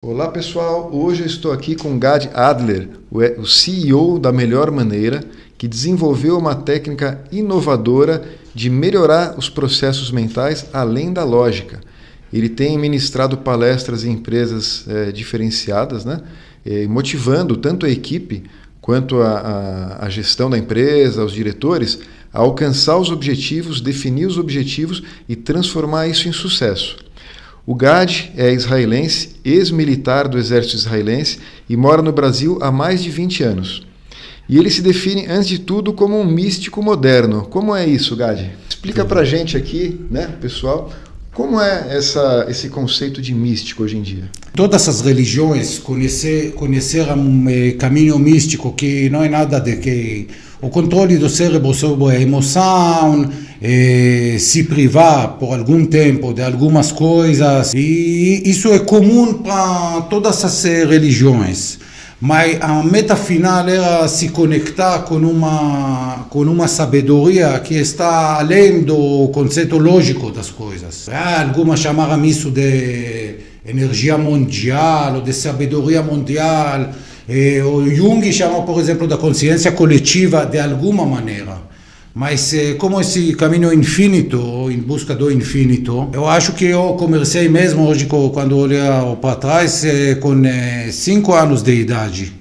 Olá pessoal, hoje eu estou aqui com Gad Adler, o CEO da Melhor Maneira, que desenvolveu uma técnica inovadora de melhorar os processos mentais além da lógica. Ele tem ministrado palestras em empresas diferenciadas, né? Motivando tanto a equipe quanto a gestão da empresa, os diretores, a alcançar os objetivos, definir os objetivos e transformar isso em sucesso. O Gad é israelense, ex-militar do exército israelense e mora no Brasil há mais de 20 anos. E ele se define, antes de tudo, como um místico moderno. Como é isso, Gad? Explica pra gente aqui, né, pessoal, como é esse conceito de místico hoje em dia? Todas as religiões conheceram um caminho místico que não é nada de que o controle do cérebro sobre a emoção, se privar por algum tempo de algumas coisas, e isso é comum para todas as religiões. Mas a meta final era se conectar com uma sabedoria que está além do conceito lógico das coisas. Algumas chamaram isso de energia mundial ou de sabedoria mundial. O Jung chama, por exemplo, da consciência coletiva de alguma maneira. Mas como esse caminho infinito, em busca do infinito, eu acho que eu comecei mesmo hoje, quando olhei para trás, com 5 anos de idade.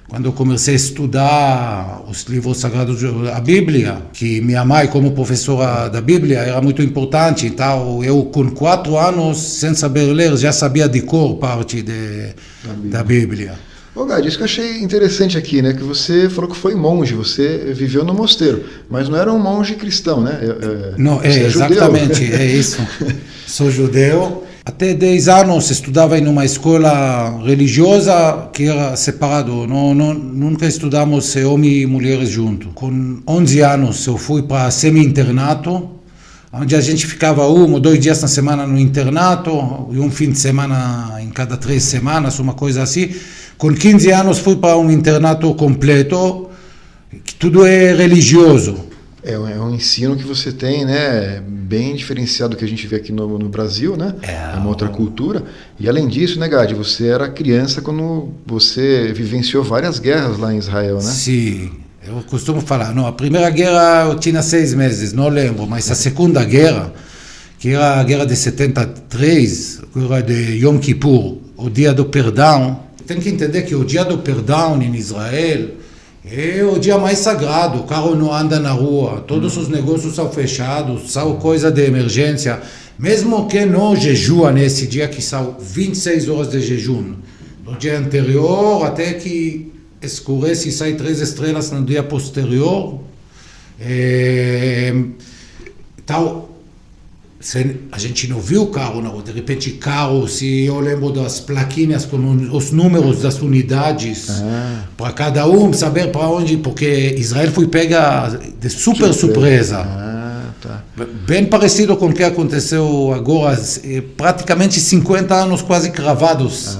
Quando eu comecei a estudar os livros sagrados, a Bíblia, que minha mãe, como professora da Bíblia, era muito importante. Então, eu com 4 anos, sem saber ler, já sabia de cor parte da Bíblia. Ô Gad, isso que eu achei interessante aqui, né? Que você falou que foi monge, você viveu no mosteiro, mas não era um monge cristão, né? Não, exatamente, é isso. Sou judeu. Até 10 anos estudava em uma escola religiosa que era separado. Nunca estudamos homens e mulheres juntos. Com 11 anos eu fui para semi-internato, onde a gente ficava 1 ou 2 dias na semana no internato, e um fim de semana em cada 3 semanas, uma coisa assim. Com 15 anos fui para um internato completo, que tudo é religioso. É um ensino que você tem, né, bem diferenciado do que a gente vê aqui no Brasil, né? É uma outra cultura. E além disso, né, Gad, você era criança quando você vivenciou várias guerras lá em Israel, né? Sim, eu costumo falar, não, a primeira guerra eu tinha 6 meses, não lembro, mas a segunda guerra, que era a guerra de 73, que era de Yom Kippur, o dia do perdão. Tem que entender que o dia do perdão em Israel é o dia mais sagrado. O carro não anda na rua, todos os negócios são fechados, são coisa de emergência. Mesmo que não jejua nesse dia, que são 26 horas de jejum, no dia anterior, até que escurece e sai 3 estrelas no dia posterior. Então, a gente não viu o carro, não. De repente carro, se eu lembro das plaquinhas com os números das unidades, para cada um saber para onde, porque Israel foi pega de super surpresa. Tá. Bem parecido com o que aconteceu agora, praticamente 50 anos quase cravados,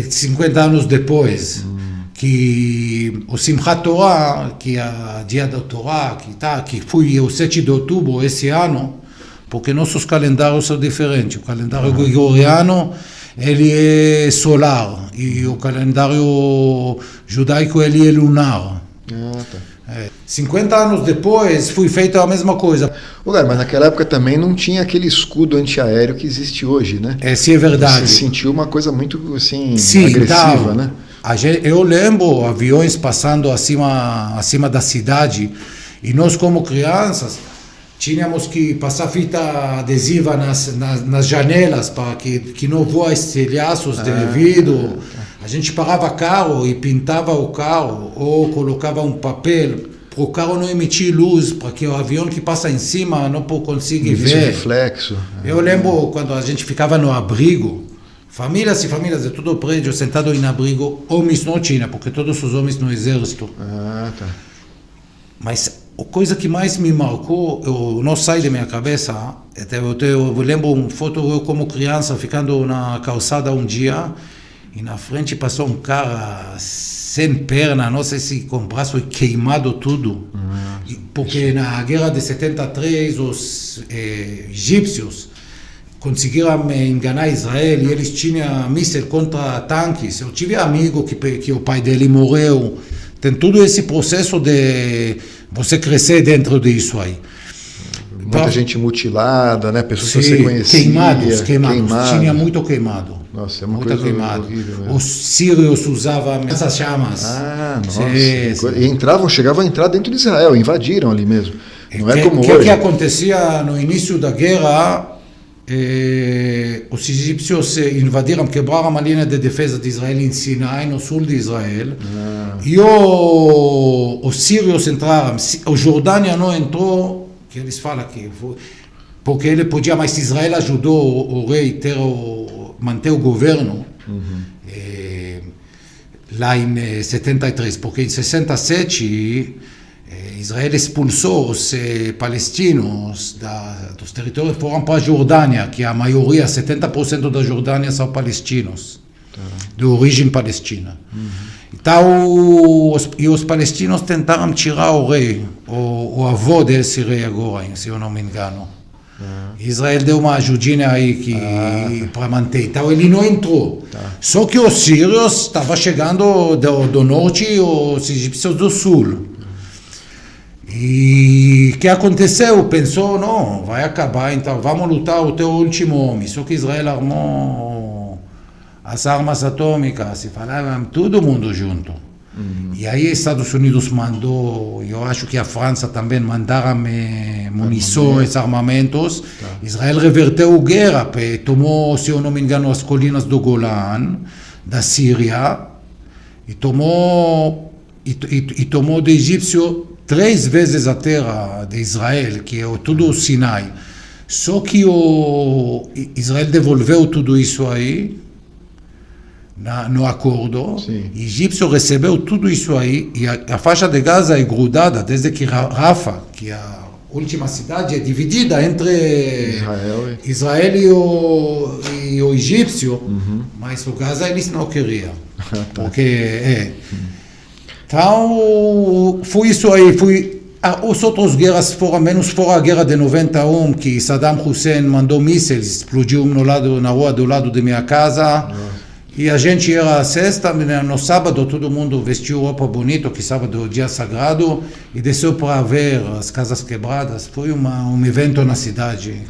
50 anos depois. Que o Simchat Torah, que é o dia da Torá, que foi o 7 de outubro esse ano, porque nossos calendários são diferentes. O calendário gregoriano, ele é solar, e o calendário judaico, ele é lunar. 50 anos depois, foi feita a mesma coisa. Mas naquela época também não tinha aquele escudo antiaéreo que existe hoje, né? Sim, é verdade. Você sentiu uma coisa muito, assim, sim, agressiva, então, né? Eu lembro aviões passando acima da cidade, e nós, como crianças, tínhamos que passar fita adesiva nas janelas para que não voa estilhaços de vidro. A gente parava carro e pintava o carro, ou colocava um papel para o carro não emitir luz, para que o avião que passa em cima não consiga ver. Reflexo. Eu lembro quando a gente ficava no abrigo, famílias e famílias de todo o prédio sentado em abrigo, homens não tinha, porque todos os homens no exército. Tá. Mas a coisa que mais me marcou, não sai da minha cabeça, eu lembro uma foto eu como criança ficando na calçada um dia, e na frente passou um cara sem perna, não sei se com o braço foi queimado tudo, porque na guerra de 73 os egípcios conseguiram enganar Israel e eles tinham míssil contra tanques. Eu tive amigo que o pai dele morreu. Tem todo esse processo de você crescer dentro disso aí. Muita gente mutilada, né? Pessoas que você conhecia. Queimados. Tinha muito queimado. Nossa, é uma muito coisa queimado. horrível mesmo. Os sírios usavam essas chamas. Ah, nossa. E chegavam a entrar dentro de Israel, invadiram ali mesmo. Não é como hoje. O que acontecia no início da guerra, os egípcios invadiram, quebraram a linha de defesa de Israel em Sinai, no sul de Israel. E os sírios entraram. A Jordânia não entrou, que eles falam que foi, porque ele podia, mas Israel ajudou o rei manter o governo lá em 73, porque em 67 Israel expulsou os palestinos dos territórios, foram para a Jordânia, que a maioria, 70% da Jordânia são palestinos, de origem palestina. Então, os palestinos tentaram tirar o rei, o avô desse rei agora, se eu não me engano. Israel deu uma ajudinha aí para manter. Então, ele não entrou. Só que os sírios estavam chegando do norte e os egípcios do sul. E o que aconteceu? Pensou, não, vai acabar, então vamos lutar até o último homem. Só que Israel armou as armas atômicas e falavam todo mundo junto. E aí Estados Unidos mandou, eu acho que a França também mandaram munições, armamentos. Israel reverteu a guerra, tomou, se eu não me engano, as colinas do Golan, da Síria, e tomou do egípcio 3 vezes a terra de Israel, que é tudo o Sinai. Só que Israel devolveu tudo isso aí, no acordo. Sim. O egípcio recebeu tudo isso aí, e a faixa de Gaza é grudada, desde que Rafa, que é a última cidade, é dividida entre Israel e o egípcio, mas o Gaza eles não queriam. Porque Então, foi isso aí. As outras guerras foram menos, fora a guerra de 91, que Saddam Hussein mandou mísseis, explodiu na rua do lado de minha casa. E a gente era sexta, no sábado todo mundo vestiu roupa bonita, que sábado é o dia sagrado, e desceu para ver as casas quebradas. Foi um evento na cidade.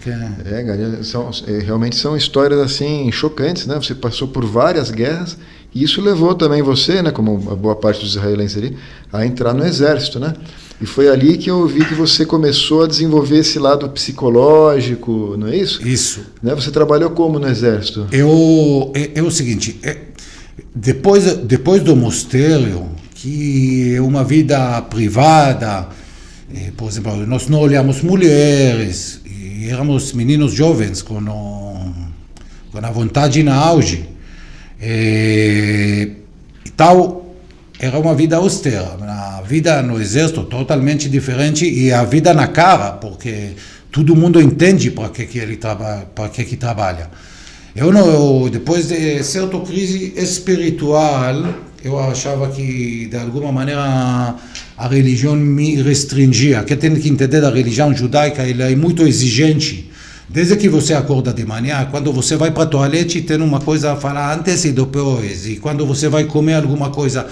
Realmente são histórias assim chocantes, né? Você passou por várias guerras e isso levou também você, né, como a boa parte dos israelenses ali, a entrar no exército, né? E foi ali que eu vi que você começou a desenvolver esse lado psicológico, não é isso? Isso. Né? Você trabalhou como no exército? É o seguinte, depois do mosteiro, que é uma vida privada, por exemplo, nós não olhamos mulheres, e éramos meninos jovens com a vontade na auge. Então, era uma vida austera. A vida no exército totalmente diferente, e a vida na cara, porque todo mundo entende para que ele trabalha. Depois de certa crise espiritual, eu achava que de alguma maneira a religião me restringia. Que tem que entender, a religião judaica, ela é muito exigente. Desde que você acorda de manhã, quando você vai para a toalete, tem uma coisa a falar antes e depois. E quando você vai comer alguma coisa,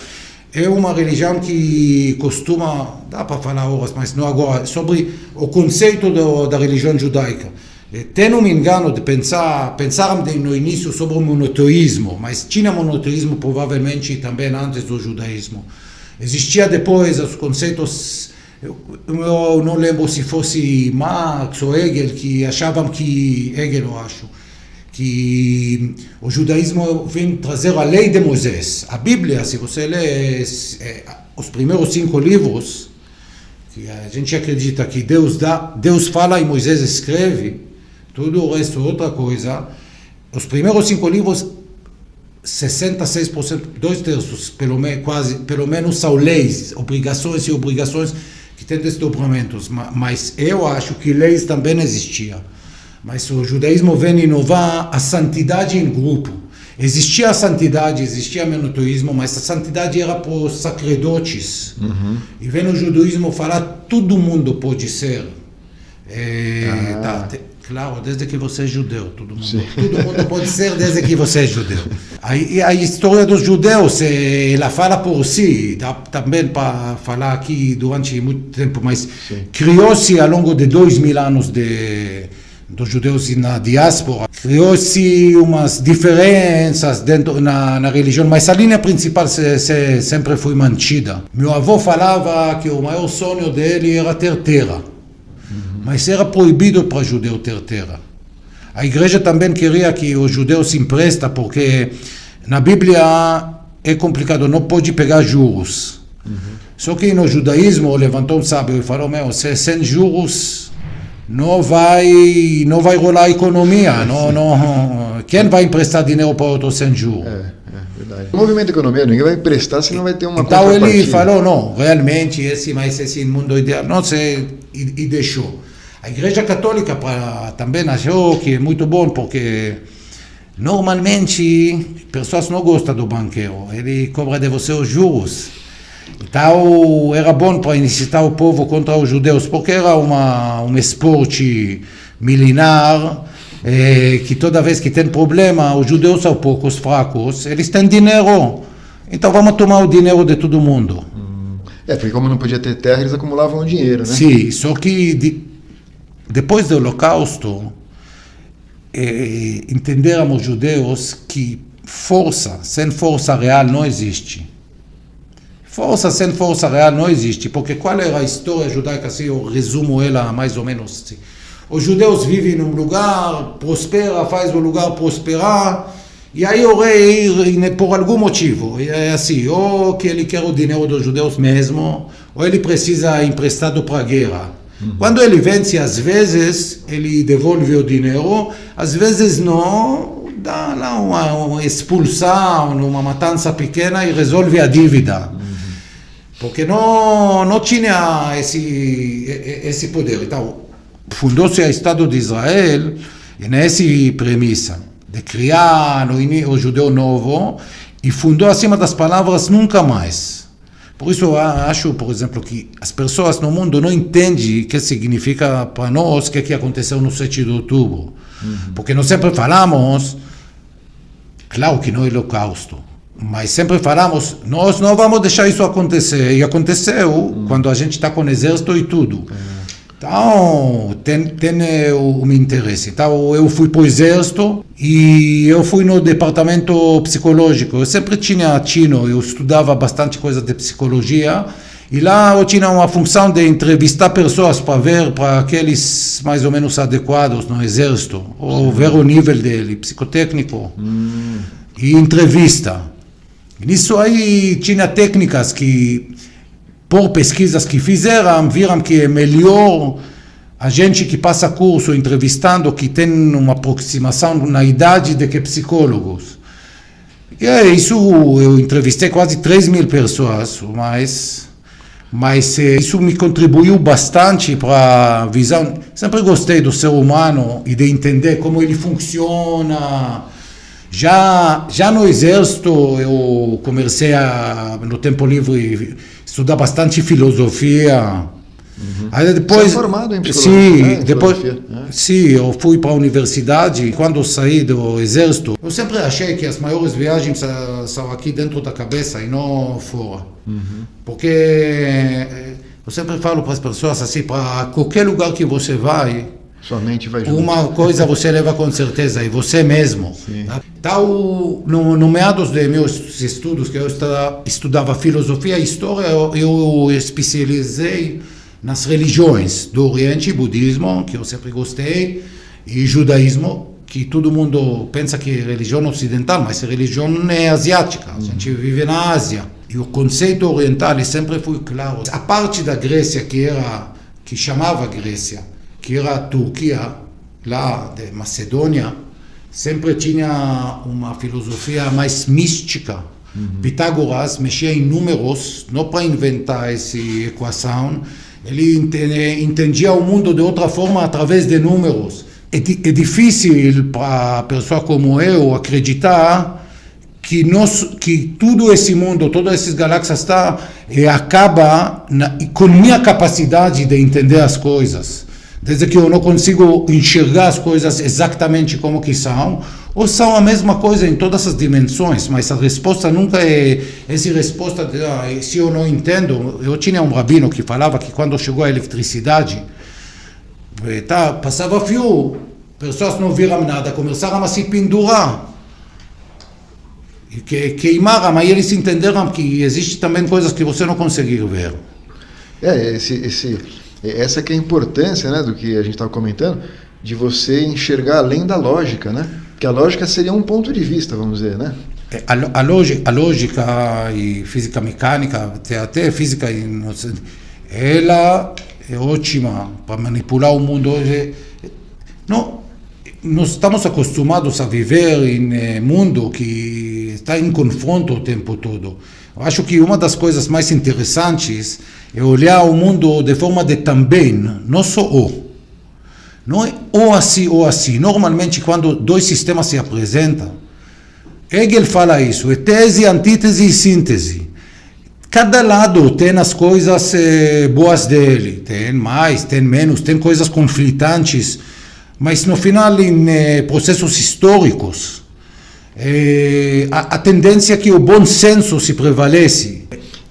é uma religião que costuma, dá para falar horas, mas não agora, sobre o conceito da religião judaica. Tem um engano de pensaram no início sobre o monoteísmo, mas tinha monoteísmo provavelmente também antes do judaísmo. Existia depois os conceitos, eu não lembro se fosse Marx ou Hegel, que achavam que, Hegel eu acho, que o judaísmo vem trazer a lei de Moisés. A Bíblia, se você lê os primeiros 5 livros, que a gente acredita que Deus fala e Moisés escreve, tudo o resto é outra coisa. Os primeiros 5 livros, 66%, 2/3, pelo menos são leis, obrigações que têm desdobramentos. Mas eu acho que leis também existiam. Mas o judaísmo vem inovar a santidade em grupo. Existia a santidade, existia o monoteísmo, mas a santidade era para os sacerdotes. E vem o judaísmo falar todo mundo pode ser. Claro, desde que você é judeu, todo mundo pode ser desde que você é judeu. A história dos judeus, ela fala por si, dá também para falar aqui durante muito tempo, mas criou-se ao longo de 2000 anos dos judeus na diáspora, criou-se umas diferenças dentro na religião, mas a linha principal sempre foi mantida. Meu avô falava que o maior sonho dele era ter terra. Mas era proibido para o judeu ter terra. A igreja também queria que os judeus se emprestem, porque na Bíblia é complicado, não pode pegar juros. Só que no judaísmo levantou um sábio e falou, sem juros não vai rolar a economia. Quem vai emprestar dinheiro para outro sem juros? Verdade. O movimento econômico, ninguém vai emprestar se não vai ter uma contrapartida. Então ele falou, não, realmente esse mundo ideal, não sei, e deixou. A Igreja Católica também achou que é muito bom, porque normalmente pessoas não gostam do banqueiro, ele cobra de você os juros. Então era bom para incitar o povo contra os judeus, porque era um esporte milenar, que toda vez que tem problema, os judeus são poucos fracos, eles têm dinheiro, então vamos tomar o dinheiro de todo mundo. Porque como não podia ter terra, eles acumulavam dinheiro, né? Sim, só que depois do Holocausto, entenderam os judeus que sem força real não existe. Força sem força real não existe, porque qual era a história judaica, assim, eu resumo ela mais ou menos assim. Os judeus vivem num lugar, prospera, faz o lugar prosperar, e aí o rei, por algum motivo, é assim, ou que ele quer o dinheiro dos judeus mesmo, ou ele precisa emprestado para a guerra. Quando ele vence, às vezes, ele devolve o dinheiro, às vezes não, dá lá uma expulsão, uma matança pequena e resolve a dívida. Porque não tinha esse poder. Então, fundou-se o Estado de Israel nessa premissa de criar o judeu novo e fundou acima das palavras nunca mais. Por isso eu acho, por exemplo, que as pessoas no mundo não entendem o que significa para nós o que aconteceu no 7 de outubro. Porque nós sempre falamos, claro que não é holocausto, mas sempre falamos, nós não vamos deixar isso acontecer. E aconteceu quando a gente está com o exército e tudo. Então, tem o meu interesse. Então, eu fui para o exército e eu fui no departamento psicológico. Eu sempre tinha eu estudava bastante coisa de psicologia. E lá eu tinha uma função de entrevistar pessoas para ver para aqueles mais ou menos adequados no exército. Ou ver o nível dele, psicotécnico. E entrevista. Nisso aí tinha técnicas que... Por pesquisas que fizeram, viram que é melhor a gente que passa curso entrevistando, que tem uma aproximação na idade do que psicólogos. E é isso, eu entrevistei quase 3.000 pessoas, mas isso me contribuiu bastante para a visão. Sempre gostei do ser humano e de entender como ele funciona. Já no exército eu comecei no tempo livre estudar bastante filosofia. Aí depois, você é formado em psicologia? Sim, eu fui para a universidade. Quando eu saí do exército, eu sempre achei que as maiores viagens são aqui dentro da cabeça e não fora. Porque eu sempre falo para as pessoas assim, para qualquer lugar que você vai, sua mente vai junto. Uma coisa você leva com certeza, e você mesmo. Então, no meados de meus estudos, que eu estudava filosofia e história, eu especializei nas religiões do Oriente, budismo, que eu sempre gostei, e judaísmo, que todo mundo pensa que é religião ocidental, mas a religião é asiática, a gente vive na Ásia. E o conceito oriental sempre foi claro. A parte da Grécia, que chamava Grécia, que era a Turquia, lá de Macedônia, sempre tinha uma filosofia mais mística. Pitágoras mexia em números, não para inventar essa equação, ele entendia o mundo de outra forma através de números. É difícil para pessoa como eu acreditar que todo esse mundo, todas essas galáxias acaba com minha capacidade de entender as coisas. Desde que eu não consigo enxergar as coisas exatamente como que são, ou são a mesma coisa em todas as dimensões, mas a resposta nunca é essa resposta de, se eu não entendo. Eu tinha um rabino que falava que quando chegou a eletricidade, passava fio, pessoas não viram nada, começaram a se pendurar, e queimaram, aí eles entenderam que existe também coisas que você não consegue ver. Essa que é a importância, né, do que a gente estava comentando, de você enxergar além da lógica, né? Porque a lógica seria um ponto de vista, vamos dizer, né? A lógica e física mecânica, até física, ela é ótima para manipular o mundo hoje. Não, nós estamos acostumados a viver em um mundo que está em confronto o tempo todo. Eu acho que uma das coisas mais interessantes é olhar o mundo de forma de também, não só ou. Não é ou assim ou assim. Normalmente, quando dois sistemas se apresentam, Hegel fala isso, é tese, antítese e síntese. Cada lado tem as coisas boas dele, tem mais, tem menos, tem coisas conflitantes, mas no final, em processos históricos, a tendência é que o bom senso se prevalece.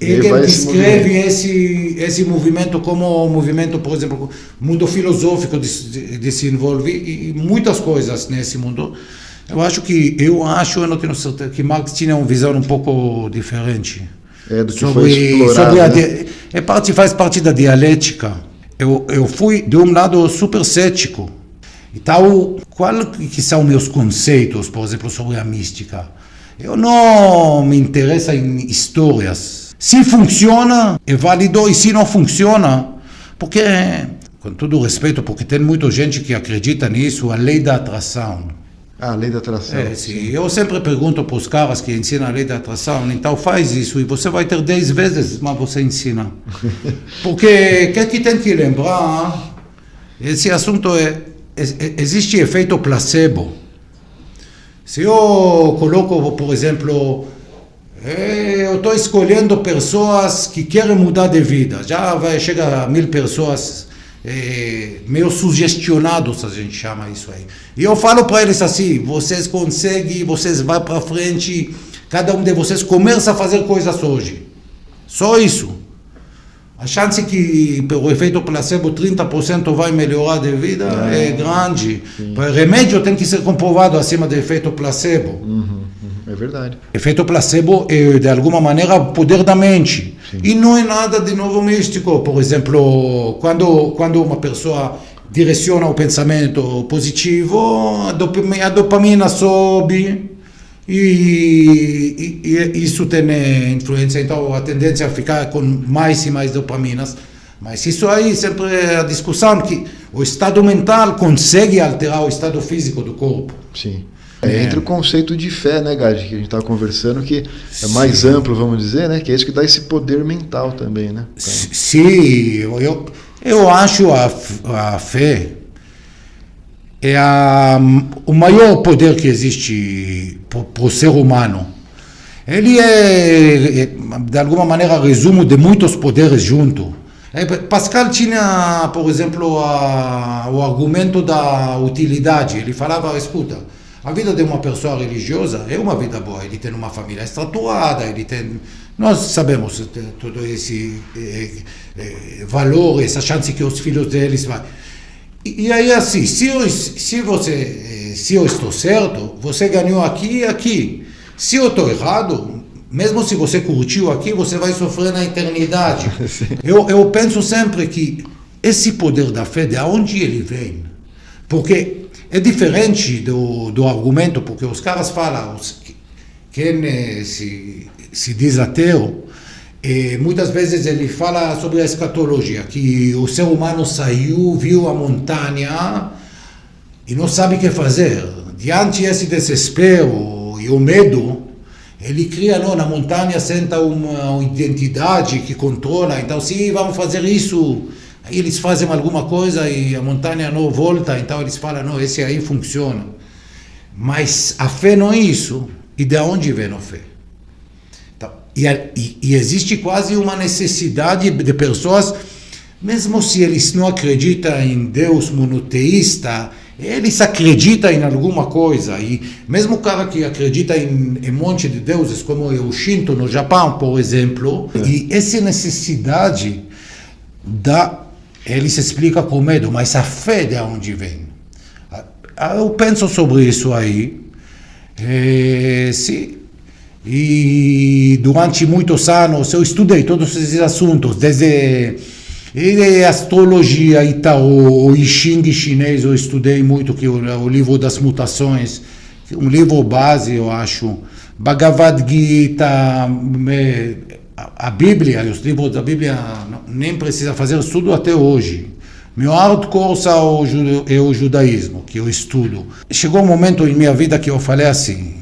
Hegel descreve esse movimento como um movimento, por exemplo, mundo filosófico desenvolve e muitas coisas nesse mundo. Eu não tenho certeza, que Marx tinha uma visão um pouco diferente. Do que foi explorado, né? Faz parte da dialética. Eu fui, de um lado, super cético. Então, quais que são meus conceitos, por exemplo, sobre a mística? Eu não me interesso em histórias. Se funciona, é válido, e se não funciona, porque, com todo respeito, porque tem muita gente que acredita nisso, a lei da atração. A lei da atração. Sim. Eu sempre pergunto para os caras que ensinam a lei da atração, então faz isso e você vai ter 10 vezes, mas você ensina. Porque o que tem que lembrar, esse assunto existe efeito placebo. Se eu coloco, por exemplo, eu estou escolhendo pessoas que querem mudar de vida, já vai chegar a 1000 pessoas meio sugestionados, a gente chama isso aí. E eu falo para eles assim, vocês conseguem, vocês vão para frente, cada um de vocês começa a fazer coisas hoje. Só isso. A chance que, pelo efeito placebo, 30% vai melhorar de vida é grande. O remédio tem que ser comprovado acima do efeito placebo. É verdade. Efeito placebo é, de alguma maneira, o poder da mente. Sim. E não é nada de novo místico. Por exemplo, quando uma pessoa direciona o pensamento positivo, a dopamina sobe e isso tem influência. Então, a tendência a ficar com mais e mais dopaminas. Mas isso aí sempre é a discussão que o estado mental consegue alterar o estado físico do corpo. Sim. Entre o conceito de fé, né, Gadi, que a gente estava conversando, que é mais amplo, vamos dizer, né, que é isso que dá esse poder mental também, né? Então... Sim, eu acho a fé é o maior poder que existe para o ser humano. Ele é, de alguma maneira, resumo de muitos poderes juntos. Pascal tinha, por exemplo, o argumento da utilidade. Ele falava, escuta, a vida de uma pessoa religiosa é uma vida boa, ele tem uma família estruturada, nós sabemos todo esse valor, essa chance que os filhos deles vão. E aí assim, se eu estou certo, você ganhou aqui e aqui. Se eu estou errado, mesmo se você curtiu aqui, você vai sofrer na eternidade. Eu penso sempre que esse poder da fé, de onde ele vem? Porque é diferente do argumento, porque os caras falam, quem se diz ateu, muitas vezes ele fala sobre a escatologia, que o ser humano saiu, viu a montanha e não sabe o que fazer. Diante desse desespero e o medo, ele cria, na montanha senta uma identidade que controla, então sim, vamos fazer isso. Aí eles fazem alguma coisa e a montanha não volta, então eles falam, não, esse aí funciona. Mas a fé não é isso. E de onde vem a fé? Então, e existe quase uma necessidade de pessoas mesmo se eles não acreditam em Deus monoteísta, eles acreditam em alguma coisa. E mesmo o cara que acredita em um monte de deuses, como o Shinto no Japão, por exemplo, e essa necessidade ele se explica com medo, mas a fé de onde vem? Eu penso sobre isso aí. Sim. E durante muitos anos eu estudei todos esses assuntos, desde astrologia e tarô, o I Ching chinês eu estudei muito, que é o livro das mutações, um livro base, eu acho. Bhagavad Gita, a Bíblia, os livros da Bíblia, nem precisa fazer estudo até hoje. Meu hardcore é o judaísmo, que eu estudo. Chegou um momento em minha vida que eu falei assim,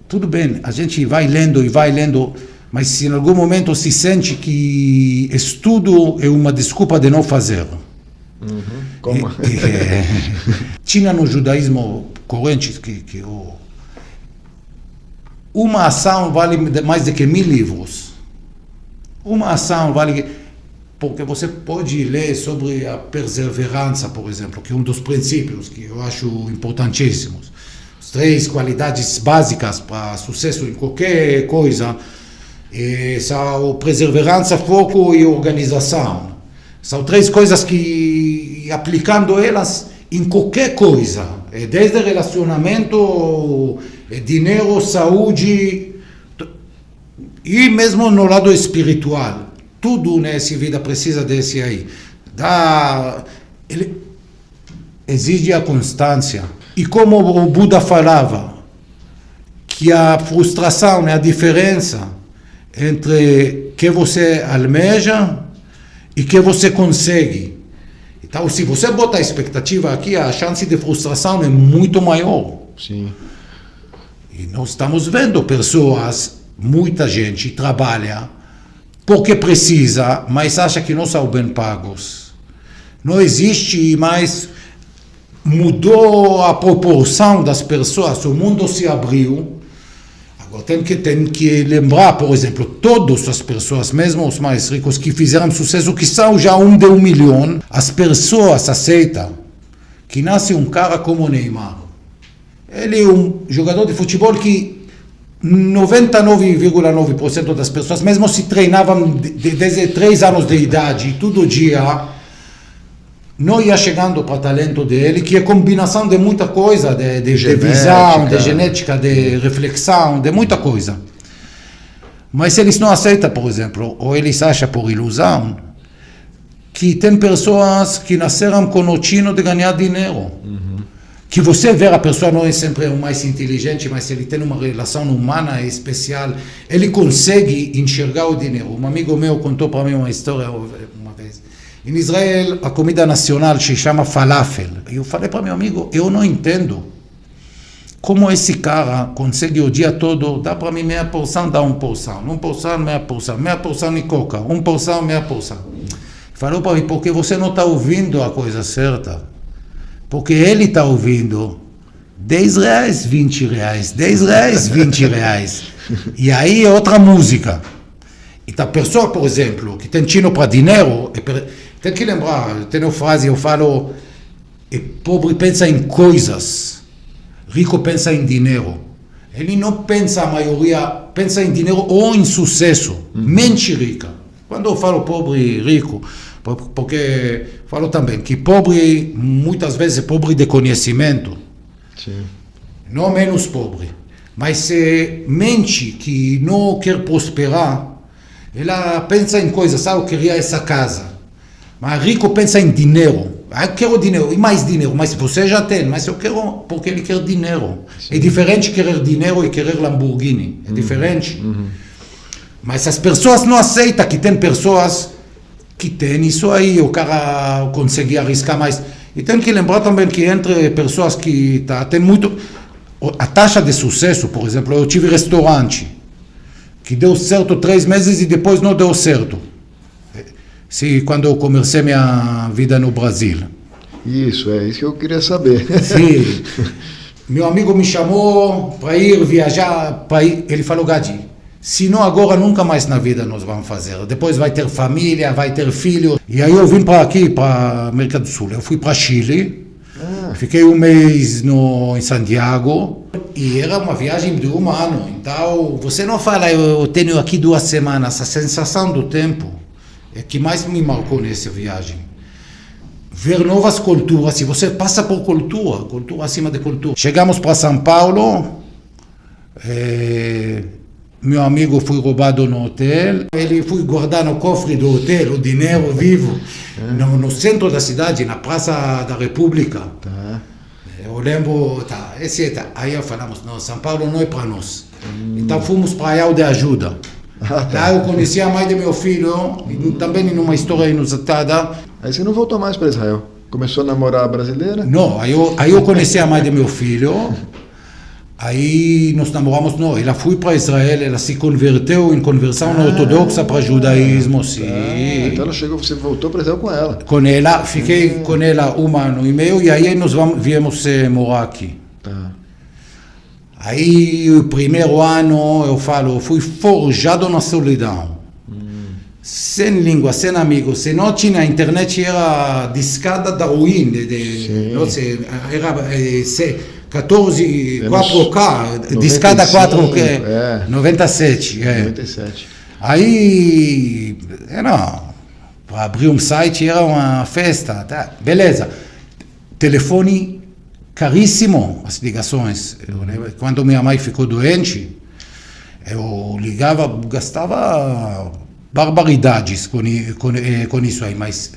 tudo bem, a gente vai lendo, mas se em algum momento se sente que estudo é uma desculpa de não fazer. Como? Tinha no judaísmo corrente que uma ação vale mais do que 1000 livros. Uma ação vale... Porque você pode ler sobre a perseverança, por exemplo, que é um dos princípios que eu acho importantíssimos. As 3 qualidades básicas para sucesso em qualquer coisa são perseverança, foco e organização. São 3 coisas que, aplicando elas em qualquer coisa, desde relacionamento, dinheiro, saúde, e mesmo no lado espiritual. Tudo nessa vida precisa desse aí. Ele exige a constância. E como o Buda falava, que a frustração é a diferença entre que você almeja e que você consegue. Então, se você botar a expectativa aqui, a chance de frustração é muito maior. Sim. E nós estamos vendo pessoas, muita gente trabalha porque precisa, mas acha que não são bem pagos. Não existe mais, mudou a proporção das pessoas, o mundo se abriu. Agora tem que lembrar, por exemplo, todas as pessoas, mesmo os mais ricos que fizeram sucesso, que são já 1 de 1 milhão, as pessoas aceitam que nasce um cara como Neymar. Ele é um jogador de futebol que 99,9% das pessoas, mesmo se treinavam desde 3 anos de idade, todo dia, não ia chegando para o talento dele, que é combinação de muita coisa, de visão, de genética, de reflexão, de muita coisa. Mas eles não aceitam, por exemplo, ou eles acham por ilusão, que tem pessoas que nasceram com o tino de ganhar dinheiro. Que você vê a pessoa não é sempre o mais inteligente, mas ele tem uma relação humana especial, ele consegue enxergar o dinheiro. Um amigo meu contou para mim uma história uma vez. Em Israel, a comida nacional se chama falafel. Eu falei para meu amigo, eu não entendo como esse cara consegue o dia todo, dá para mim meia porção, dá 1%, 1%, meia porção de coca, 1%, meia porção. Falou para mim, porque você não está ouvindo a coisa certa. Porque ele está ouvindo 10 reais, 20 reais, 10 reais, 20 reais. E aí é outra música. Então a pessoa, por exemplo, que tem tino para dinheiro, tem que lembrar, tem uma frase, eu falo, pobre pensa em coisas, rico pensa em dinheiro. Ele não pensa, a maioria, pensa em dinheiro ou em sucesso, mente rica. Quando eu falo pobre e rico, porque falo também que pobre, muitas vezes é pobre de conhecimento. Sim. Não menos pobre, mas mente que não quer prosperar, ela pensa em coisas, eu queria essa casa, mas rico pensa em dinheiro, eu quero dinheiro, e mais dinheiro, mas você já tem, mas eu quero, porque ele quer dinheiro. Sim. É diferente querer dinheiro e querer Lamborghini, é diferente. Mas as pessoas não aceitam que tem pessoas que tem isso aí, o cara consegue arriscar mais. E tem que lembrar também que entre pessoas que tem muito... A taxa de sucesso, por exemplo, eu tive restaurante, que deu certo 3 meses e depois não deu certo. Quando eu comecei minha vida no Brasil. Isso, é isso que eu queria saber. Sim. Meu amigo me chamou para ir viajar, ele falou, Gadi, senão agora nunca mais na vida nós vamos fazer. Depois vai ter família, vai ter filho. E aí eu vim para aqui, para América do Sul. Eu fui para Chile, fiquei um mês em Santiago, e era uma viagem de um ano. Então, você não fala, eu tenho aqui 2 semanas, a sensação do tempo é que mais me marcou nessa viagem. Ver novas culturas, se você passa por cultura acima de cultura. Chegamos para São Paulo, meu amigo foi roubado no hotel, ele foi guardar no cofre do hotel o dinheiro vivo, no centro da cidade, na Praça da República. Tá. Eu lembro, aí falamos, não, São Paulo não é para nós. Então fomos para Arraial de Ajuda. Lá eu conheci a mãe de meu filho, também numa história inusitada. Aí você não voltou mais para Israel? Começou a namorar a brasileira? Não, aí eu conheci a mãe de meu filho. Aí nós namoramos, não, ela foi para Israel, ela se converteu em conversão ortodoxa para judaísmo, sim. Então você voltou para Israel com ela? Com ela, fiquei com ela 1 ano e meio e aí nós viemos morar aqui. Tá. Aí o primeiro ano, eu falo, fui forjado na solidão. Sem língua, sem amigos, se não tinha internet, era discada da ruína, era 14, 4K, discada 4K, 97. 97. Aí, para abrir um site era uma festa, tá? Beleza. Telefone caríssimo, as ligações. Quando minha mãe ficou doente, eu ligava, gastava barbaridades com isso aí, mas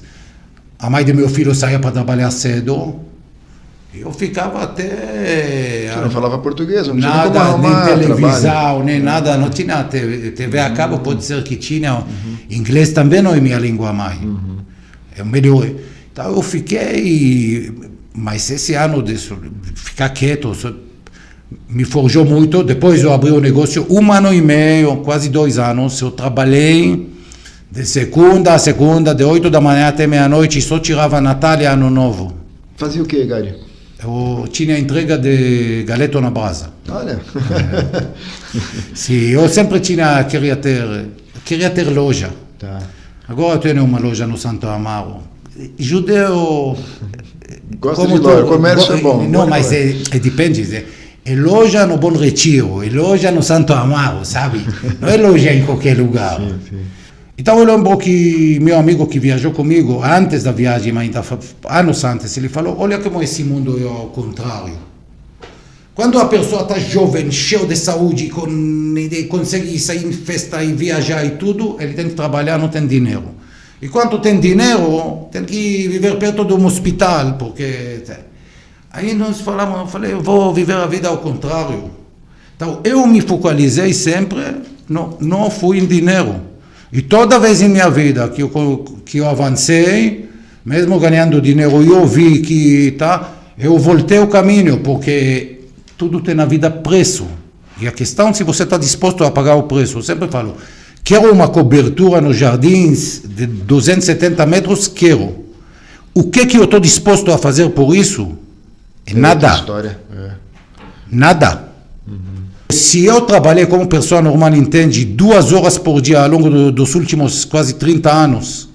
a mãe do meu filho saía para trabalhar cedo, eu ficava até... Você não falava português? Não tinha nada, como arrumar nem televisão, trabalho. nem nada, não tinha TV a cabo, pode ser que tinha, inglês também não é minha língua mãe, é melhor. Então eu fiquei, mas esse ano de ficar quieto, me forjou muito. Depois eu abri o negócio 1 ano e meio, quase 2 anos. Eu trabalhei de segunda a segunda, de 8 da manhã até meia-noite, só tirava Natal e Ano Novo. Fazia o quê, Gadi? Eu tinha entrega de galeto na brasa. Olha. Sim, eu sempre queria ter loja. Tá. Agora eu tenho uma loja no Santo Amaro. Judeu... Gosta de loja, o comércio é bom. Não, mas depende. É loja no Bom Retiro, é loja no Santo Amaro, sabe? Não é loja em qualquer lugar. Sim. Então eu lembro que meu amigo que viajou comigo, antes da viagem, ainda anos antes, ele falou, olha como esse mundo é ao contrário. Quando a pessoa está jovem, cheio de saúde, consegue sair em festa e viajar e tudo, ele tem que trabalhar, não tem dinheiro. E quando tem dinheiro, tem que viver perto de um hospital, porque... Aí nós falamos, eu falei, eu vou viver a vida ao contrário. Então, eu me focalizei sempre, não fui em dinheiro. E toda vez em minha vida que eu avancei, mesmo ganhando dinheiro, eu vi que, eu voltei o caminho, porque tudo tem na vida preço. E a questão é se você está disposto a pagar o preço. Eu sempre falo, quero uma cobertura nos jardins de 270 metros, quero. O que eu estou disposto a fazer por isso? Nada. História. Nada. Se eu trabalhei como pessoa normal, entende, 2 horas por dia ao longo dos últimos quase 30 anos,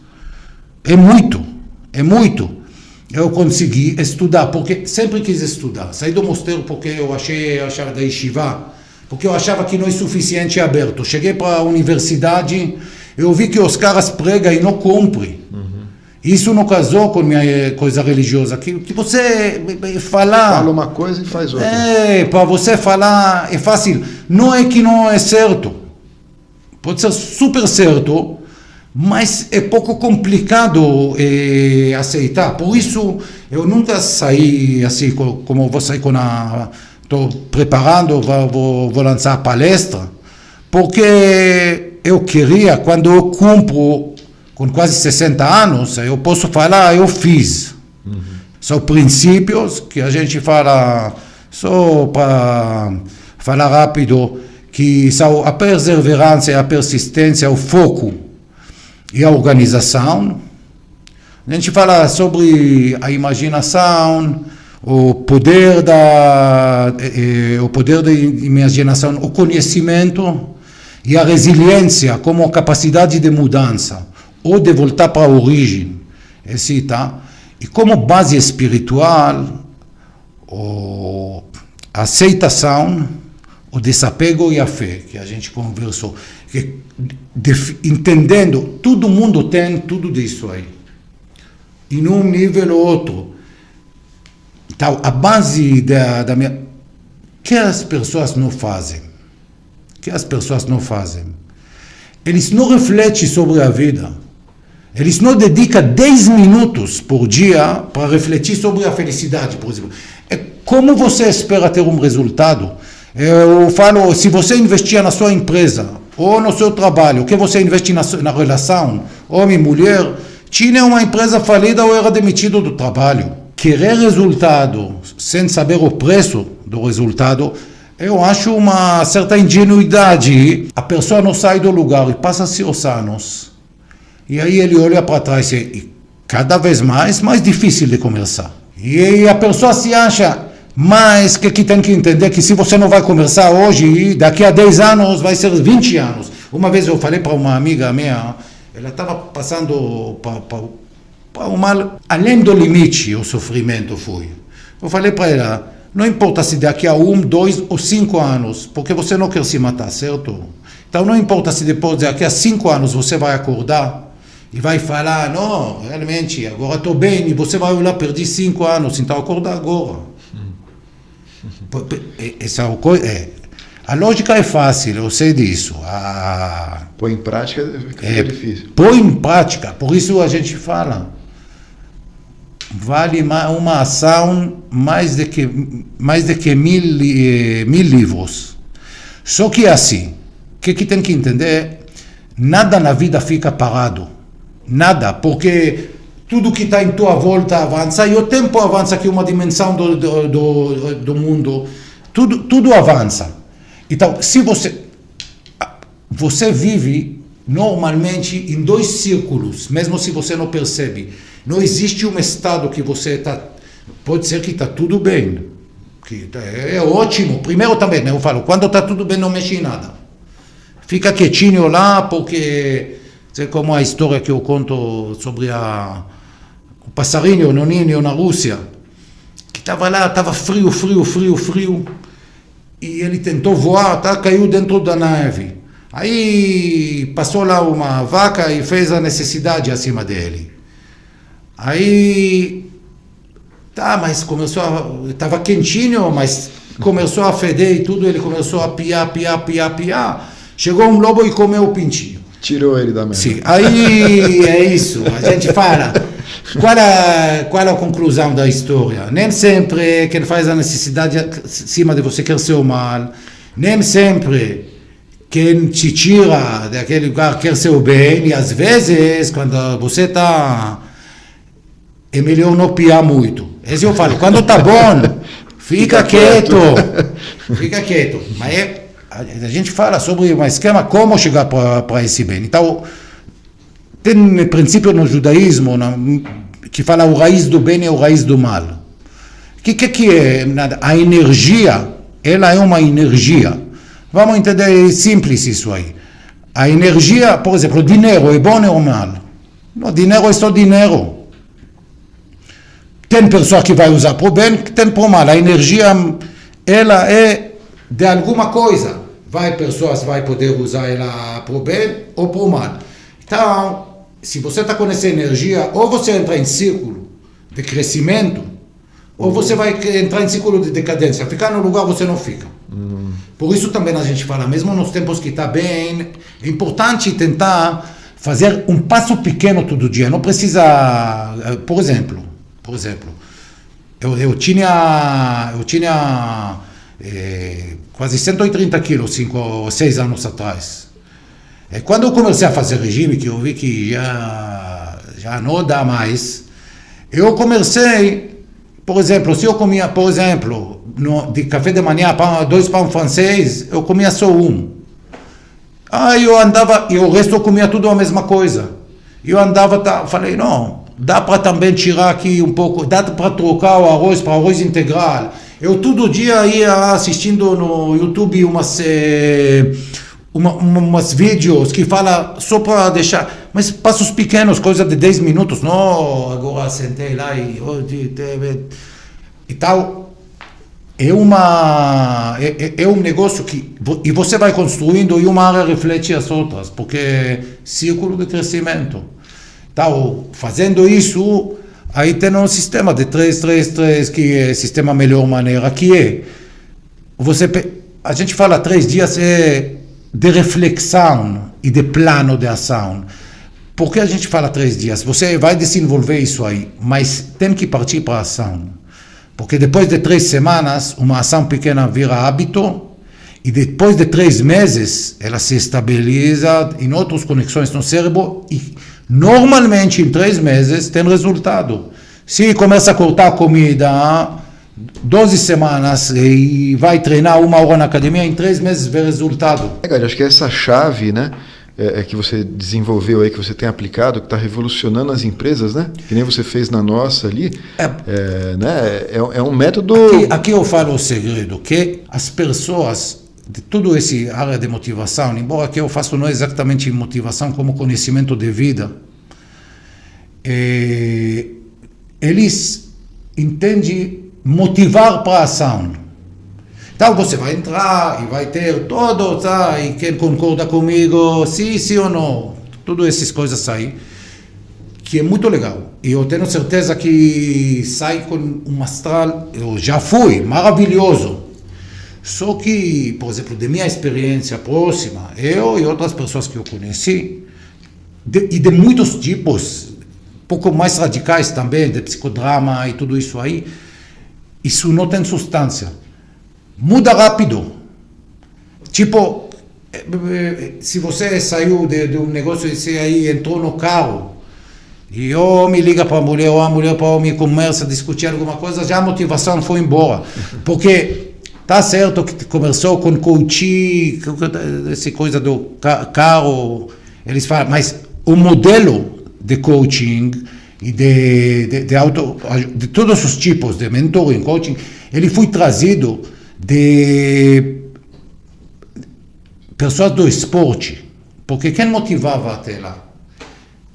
é muito. Eu consegui estudar, porque sempre quis estudar. Saí do mosteiro porque eu achava da yeshiva, porque eu achava que não é suficiente aberto. Cheguei para a universidade, eu vi que os caras pregam e não cumprem. Isso não casou com minha coisa religiosa, que você falar... Fala uma coisa e faz outra. Para você falar é fácil. Não é que não é certo. Pode ser super certo, mas é pouco complicado aceitar. Por isso, eu nunca saí assim, como vou sair estou preparando, vou lançar a palestra, porque eu queria, quando eu cumpro com quase 60 anos, eu posso falar, eu fiz. São princípios que a gente fala, só para falar rápido, que são a perseverança, a persistência, o foco e a organização. A gente fala sobre a imaginação, o poder da imaginação, o conhecimento. e a resiliência como a capacidade de mudança ou de voltar para a origem, tá? E como base espiritual, a aceitação, o desapego e a fé, que a gente conversou, que, entendendo, todo mundo tem tudo disso aí, em um nível ou outro. Então, a base da minha... que as pessoas não fazem? Eles não refletem sobre a vida. Eles não dedicam 10 minutos por dia para refletir sobre a felicidade, por exemplo. Como você espera ter um resultado? Eu falo, se você investir na sua empresa, ou no seu trabalho, o que você investe na relação, homem e mulher, tinha uma empresa falida ou era demitido do trabalho. Querer resultado sem saber o preço do resultado, eu acho uma certa ingenuidade. A pessoa não sai do lugar e passa-se os anos. E aí ele olha para trás e cada vez mais difícil de começar. E a pessoa se acha, mas que tem que entender que se você não vai começar hoje, daqui a 10 anos vai ser 20 anos. Uma vez eu falei para uma amiga minha, ela estava passando para um mal, além do limite, o sofrimento foi. Eu falei para ela, não importa se daqui a 1, 2 ou 5 anos, porque você não quer se matar, certo? Então não importa se depois daqui a 5 anos você vai acordar e vai falar, não, realmente, agora estou bem, e você vai olhar, perdi 5 anos, então acorda agora. Essa coisa, a lógica é fácil, eu sei disso. Põe em prática fica difícil. Põe em prática, por isso a gente fala. Vale uma ação mais de que 1000 livros. Só que é assim, o que tem que entender, nada na vida fica parado. Nada, porque tudo que está em tua volta avança, e o tempo avança, que é uma dimensão do mundo, tudo avança. Então, se você vive normalmente em 2 círculos, mesmo se você não percebe, não existe um estado que você está, pode ser que está tudo bem, que é ótimo, primeiro também, eu falo, quando está tudo bem não mexe em nada, fica quietinho lá, porque, sei como a história que eu conto sobre o passarinho, o ninho na Rússia, que estava lá, estava frio, e ele tentou voar, caiu dentro da neve. Aí passou lá uma vaca e fez a necessidade acima dele. Aí, mas estava quentinho, mas começou a feder e tudo, ele começou a piar. Chegou um lobo e comeu o pintinho. Tirou ele da merda. Sim, aí é isso, a gente fala. Qual é a conclusão da história? Nem sempre quem faz a necessidade acima de você quer seu mal, nem sempre quem te tira daquele lugar quer seu bem, e às vezes, quando você está, é melhor não piar muito. Esse eu falo, quando está bom, fica quieto. Mas a gente fala sobre um esquema, como chegar para esse bem. Então, tem um princípio no judaísmo que fala o raiz do bem e o raiz do mal. O que é? A energia, ela é uma energia. Vamos entender simples isso aí. A energia, por exemplo, o dinheiro é bom ou mal? O dinheiro é só dinheiro. Tem pessoa que vai usar para o bem, tem para o mal. A energia, ela é de alguma coisa. Pessoas vai poder usar ela para o bem ou para o mal. Então, se você está com essa energia, ou você entra em círculo de crescimento, ou você vai entrar em círculo de decadência. Ficar no lugar você não fica. Por isso também a gente fala, mesmo nos tempos que está bem, é importante tentar fazer um passo pequeno todo dia. Não precisa, por exemplo, eu tinha quase 130 quilos 5 ou 6 anos atrás. Quando eu comecei a fazer regime, que eu vi que já não dá mais, eu comecei, por exemplo, se eu comia, de café de manhã, 2 pães francês, eu comia só 1. Aí eu andava, e o resto eu comia tudo a mesma coisa. Eu andava, falei, não, dá para também tirar aqui um pouco, dá para trocar o arroz para arroz integral. Eu todo dia ia assistindo no YouTube umas vídeos que fala só para deixar, mas passos pequenos, coisa de 10 minutos, não agora sentei lá e tal. É um negócio que e você vai construindo e uma área reflete as outras, porque é círculo de crescimento. Então, fazendo isso, aí tem um sistema de 3-3-3, que é sistema melhor maneira, que é, a gente fala 3 dias de reflexão e de plano de ação. Por que a gente fala 3 dias? Você vai desenvolver isso aí, mas tem que partir para a ação. Porque depois de 3 semanas, uma ação pequena vira hábito, e depois de 3 meses, ela se estabiliza em outras conexões no cérebro, e normalmente em 3 meses tem resultado. Se começa a cortar comida, 12 semanas e vai treinar 1 hora na academia, em 3 meses vê resultado. Acho que essa chave, né, que você desenvolveu aí, que você tem aplicado, que está revolucionando as empresas, né? Que nem você fez na nossa ali, né? É um método... Aqui eu falo o segredo, que as pessoas de toda essa área de motivação, embora que eu faço não exatamente motivação como conhecimento de vida, eles entendem motivar para a ação. Então você vai entrar e vai ter todo, tá? E quem concorda comigo, sim ou não, todas essas coisas aí, que é muito legal. E eu tenho certeza que sai com um astral, eu já fui, maravilhoso. Só que, por exemplo, de minha experiência próxima, eu e outras pessoas que eu conheci, e de muitos tipos, pouco mais radicais também, de psicodrama e tudo isso aí, isso não tem substância. Muda rápido. Tipo, se você saiu de um negócio e você aí entrou no carro, e ou me liga para a mulher, ou a mulher para o homem, começa a discutir alguma coisa, já a motivação foi embora. Porque tá certo que começou com coaching, essa coisa do carro, eles falam, mas o modelo de coaching e de todos os tipos de mentoring, coaching, ele foi trazido de pessoas do esporte, porque quem motivava até lá?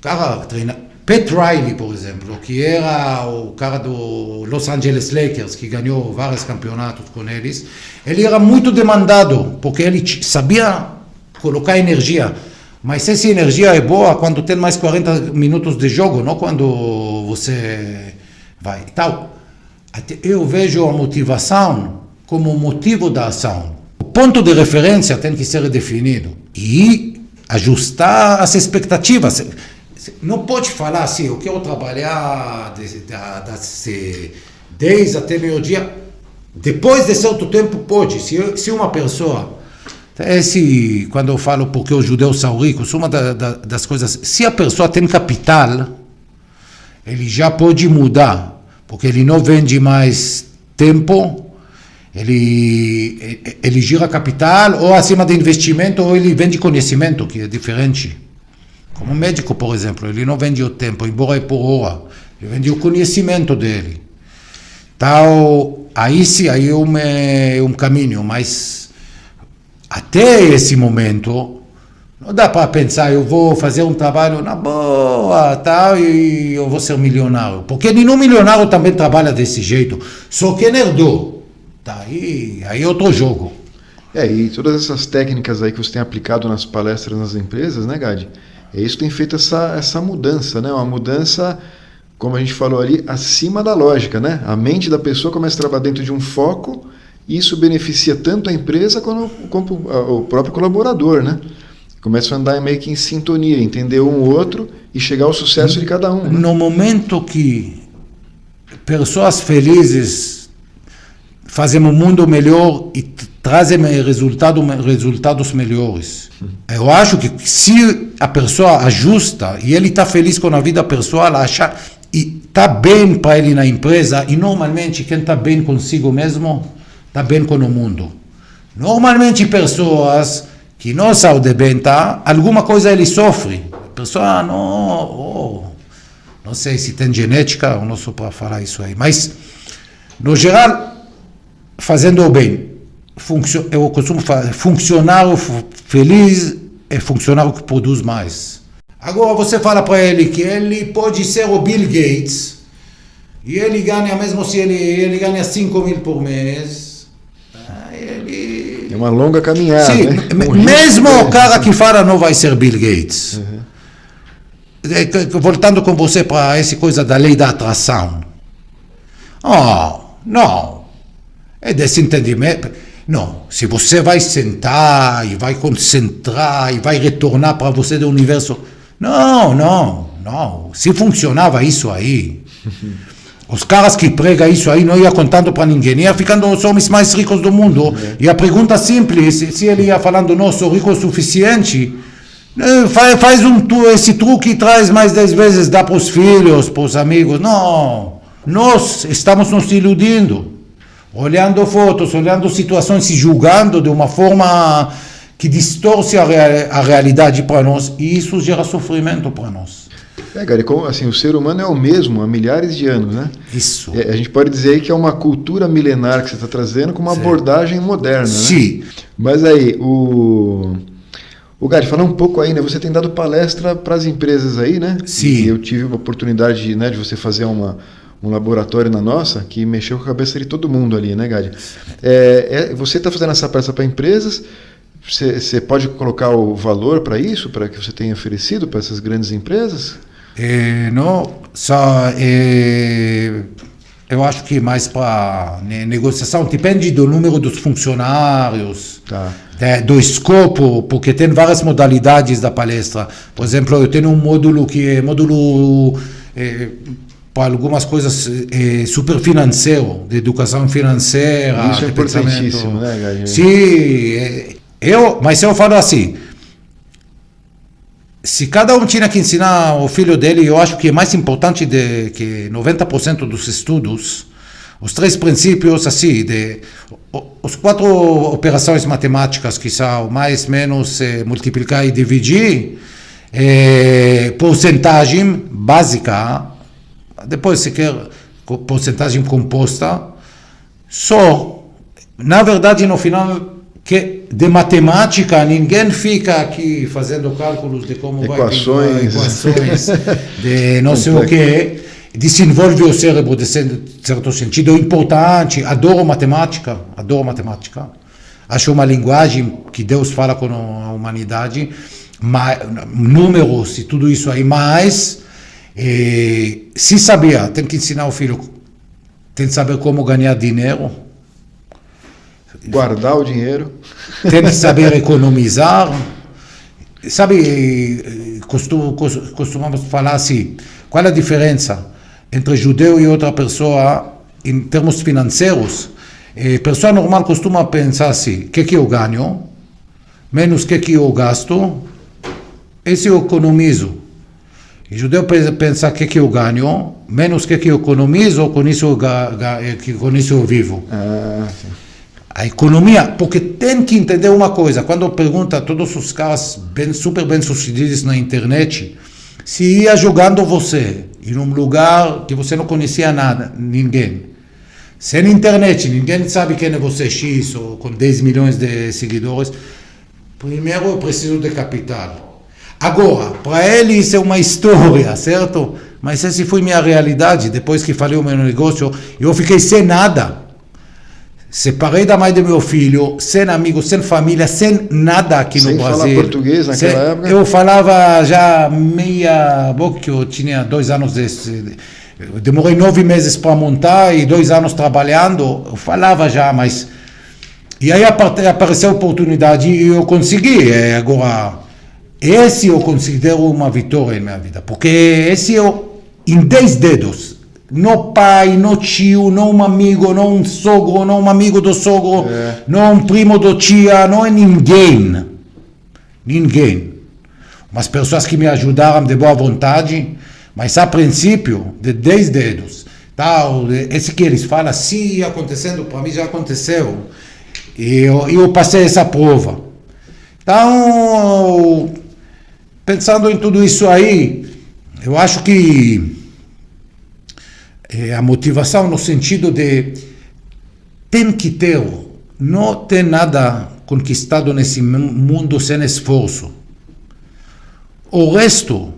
Cara, Pat Riley, por exemplo, que era o cara do Los Angeles Lakers, que ganhou vários campeonatos com eles, ele era muito demandado, porque ele sabia colocar energia, mas essa energia é boa quando tem mais 40 minutos de jogo, não quando você vai. Então, eu vejo a motivação como motivo da ação. O ponto de referência tem que ser definido e ajustar as expectativas. Não pode falar assim, eu quero trabalhar das 10 até meio-dia. Depois de certo tempo pode. Se uma pessoa... quando eu falo porque os judeus são ricos, uma das coisas... Se a pessoa tem capital, ele já pode mudar. Porque ele não vende mais tempo... Ele gira capital, ou acima de investimento, ou ele vende conhecimento, que é diferente. Como médico, por exemplo, ele não vende o tempo, embora é por hora. Ele vende o conhecimento dele. Então, aí sim, aí é um caminho, mas até esse momento, não dá para pensar, eu vou fazer um trabalho na boa, tal, e eu vou ser milionário. Porque nenhum milionário também trabalha desse jeito. Só quem herdou. Tá, aí é outro jogo. E todas essas técnicas aí que você tem aplicado nas palestras nas empresas, né, Gadi? Isso que tem feito essa mudança, né? Uma mudança, como a gente falou ali, acima da lógica, né? A mente da pessoa começa a trabalhar dentro de um foco e isso beneficia tanto a empresa como o próprio colaborador, né? Começa a andar meio que em sintonia, entender um ou outro e chegar ao sucesso de cada um. Né? No momento que pessoas felizes fazem um mundo melhor e trazem resultados melhores. Eu acho que se a pessoa ajusta e ele está feliz com a vida pessoal, acha e está bem para ele na empresa, e normalmente quem está bem consigo mesmo, está bem com o mundo. Normalmente pessoas que não são de bem, alguma coisa ele sofre. A pessoa não sei se tem genética, eu não sou para falar isso aí, mas no geral, fazendo o bem, eu costumo falar, funcionário feliz é funcionário que produz mais. Agora você fala para ele que ele pode ser o Bill Gates e ele ganha, mesmo se ele ganha 5 mil por mês, é uma longa caminhada. Sim, né? Mesmo o cara que fala não vai ser Bill Gates. Voltando com você para essa coisa da lei da atração. Não. É desentendimento. Não, se você vai sentar e vai concentrar e vai retornar para você do universo. Não. Se funcionava isso aí, os caras que pregam isso aí não iam contando para ninguém, ia ficando os homens mais ricos do mundo. E a pergunta simples, se ele ia falando, não, sou rico o suficiente, faz esse truque e traz mais 10 vezes, dá para os filhos, para os amigos. Não, nós estamos nos iludindo. Olhando fotos, olhando situações e julgando de uma forma que distorce a realidade para nós, e isso gera sofrimento para nós. Gary, assim, o ser humano é o mesmo há milhares de anos, né? Isso. A gente pode dizer aí que é uma cultura milenar que você está trazendo com uma abordagem moderna, Sim. Né? Mas aí, o Gary, falar um pouco aí, né? Você tem dado palestra para as empresas aí, né? Sim. E eu tive a oportunidade, né, de você fazer um laboratório na nossa que mexeu com a cabeça de todo mundo ali, né, Gary? Você está fazendo essa peça para empresas, você pode colocar o valor para isso, para que você tenha oferecido para essas grandes empresas? Não, só eu acho que mais para negociação, depende do número dos funcionários, do escopo, porque tem várias modalidades da palestra. Por exemplo, eu tenho um módulo que é para algumas coisas super financeiro, de educação financeira. Isso é importantíssimo, né, Gary? Sim, mas eu falo assim, se cada um tinha que ensinar o filho dele, eu acho que é mais importante que 90% dos estudos, os 3 princípios, assim, os 4 operações matemáticas, que são mais, menos, multiplicar e dividir, porcentagem básica, depois se quer porcentagem composta, na verdade, no final, que de matemática, ninguém fica aqui fazendo cálculos de como equações, de não sei o que, desenvolve o cérebro de certo sentido, importante, adoro matemática, acho uma linguagem que Deus fala com a humanidade, números e tudo isso aí, mas se sabia, tem que ensinar o filho, tem que saber como ganhar dinheiro, guardar o dinheiro, tem que saber economizar. Sabe, costumamos falar assim, qual é a diferença entre judeu e outra pessoa em termos financeiros? Pessoa normal costuma pensar assim, o que eu ganho, menos o que eu gasto, esse eu economizo. E judeu pensa o que eu ganho, menos o que eu economizo, com isso eu vivo. Sim. A economia, porque tem que entender uma coisa, quando pergunta a todos os caras super bem sucedidos na internet, se ia jogando você em um lugar que você não conhecia ninguém, sem internet, ninguém sabe quem é você, X, ou com 10 milhões de seguidores, primeiro eu preciso de capital. Agora, para ele isso é uma história, certo? Mas essa foi minha realidade, depois que falei o meu negócio, eu fiquei sem nada. Separei da mãe do meu filho, sem amigos, sem família, sem nada aqui no Brasil. Sem falar português naquela época? Eu falava já que eu tinha 2 anos demorei 9 meses para montar e 2 anos trabalhando, eu falava já, mas... E aí apareceu a oportunidade e eu consegui. Agora, esse eu considero uma vitória em minha vida, porque esse em 10 dedos, não pai, não tio, não um amigo, não um sogro, não um amigo do sogro, não um primo do tia, não é ninguém. Ninguém. Umas pessoas que me ajudaram de boa vontade, mas a princípio, de 10 dedos. Esse que eles falam, se acontecendo, para mim já aconteceu. E eu passei essa prova. Então, pensando em tudo isso aí, eu acho que a motivação no sentido de tem que ter, não tem nada conquistado nesse mundo sem esforço. O resto,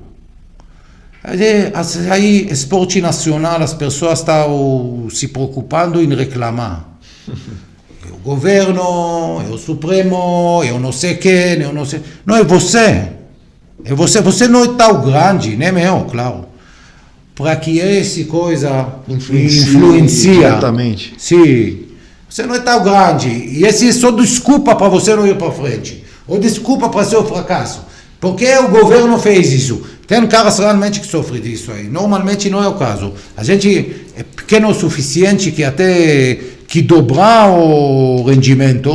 aí esporte nacional, as pessoas estão se preocupando em reclamar. É o governo, é o Supremo, é o não sei quem, é o não sei... Não, é você. É você. Você não é tão grande, né, meu? Claro. Para que essa coisa influencia diretamente. Sim. Você não é tão grande. E esse é só desculpa para você não ir para frente. Ou desculpa para seu fracasso. Porque o governo fez isso. Tem caras realmente que sofrem disso aí. Normalmente não é o caso. A gente é pequeno o suficiente que até que dobrar o rendimento